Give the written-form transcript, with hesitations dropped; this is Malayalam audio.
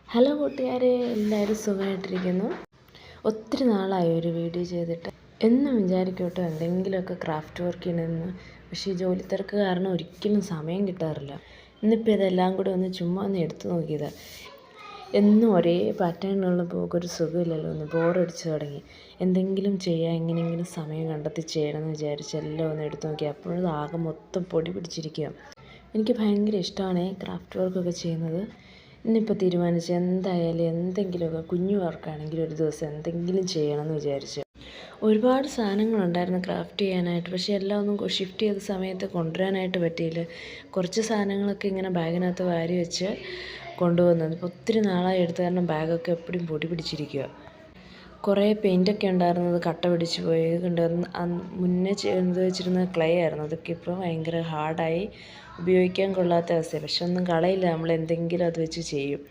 ഹലോ കൂട്ടുകാരെ, എല്ലാവരും സുഖമായിട്ടിരിക്കുന്നു. ഒത്തിരി നാളായി ഒരു വീഡിയോ ചെയ്തിട്ട്. എന്നും വിചാരിക്കും കേട്ടോ എന്തെങ്കിലുമൊക്കെ ക്രാഫ്റ്റ് വർക്ക് ചെയ്യണമെന്ന്. പക്ഷേ ഈ ജോലി തിരക്ക് കാരണം ഒരിക്കലും സമയം കിട്ടാറില്ല. ഇന്നിപ്പോൾ ഇതെല്ലാം കൂടി ചുമ്മാ എടുത്തു നോക്കിയതാണ്. എന്നും ഒരേ പാറ്റേണിലുള്ള ഒരു സുഖമില്ലല്ലോ, ബോറടിച്ച് തുടങ്ങി. എന്തെങ്കിലും ചെയ്യാൻ എങ്ങനെയെങ്കിലും സമയം കണ്ടെത്തി ചെയ്യണമെന്ന് വിചാരിച്ച് എല്ലാം എടുത്തു നോക്കി. അപ്പോഴും ആകെ മൊത്തം പൊടി പിടിച്ചിരിക്കുക. എനിക്ക് ഭയങ്കര ഇഷ്ടമാണ് ക്രാഫ്റ്റ് വർക്കൊക്കെ ചെയ്യുന്നത്. ഇന്നിപ്പോൾ തീരുമാനിച്ച് എന്തായാലും എന്തെങ്കിലുമൊക്കെ കുഞ്ഞു വർക്കാണെങ്കിലും ഒരു ദിവസം എന്തെങ്കിലും ചെയ്യണമെന്ന് വിചാരിച്ചു. ഒരുപാട് സാധനങ്ങളുണ്ടായിരുന്നു ക്രാഫ്റ്റ് ചെയ്യാനായിട്ട്. പക്ഷേ എല്ലാം ഷിഫ്റ്റ് ചെയ്ത സമയത്ത് കൊണ്ടുവരാനായിട്ട് പറ്റിയില്ല. കുറച്ച് സാധനങ്ങളൊക്കെ ഇങ്ങനെ ബാഗിനകത്ത് വാരി വെച്ച് കൊണ്ടുവന്നത്. ഇപ്പോൾ ഒത്തിരി നാളായി എടുത്ത കാരണം ബാഗൊക്കെ എപ്പോഴും പൊടി പിടിച്ചിരിക്കുക. കുറേ പെയിൻറ്റൊക്കെ ഉണ്ടായിരുന്നത് കട്ട പിടിച്ച് പോയി. മുന്നേ ചെയ്ത് വെച്ചിരുന്ന ക്ലേ ആയിരുന്നു. അതൊക്കെ ഇപ്പോൾ ഭയങ്കര ഹാർഡായി ഉപയോഗിക്കാൻ കൊള്ളാത്ത അവസ്ഥയാണ്. പക്ഷെ ഒന്നും കളയില്ല, നമ്മൾ എന്തെങ്കിലും അത് വെച്ച് ചെയ്യും.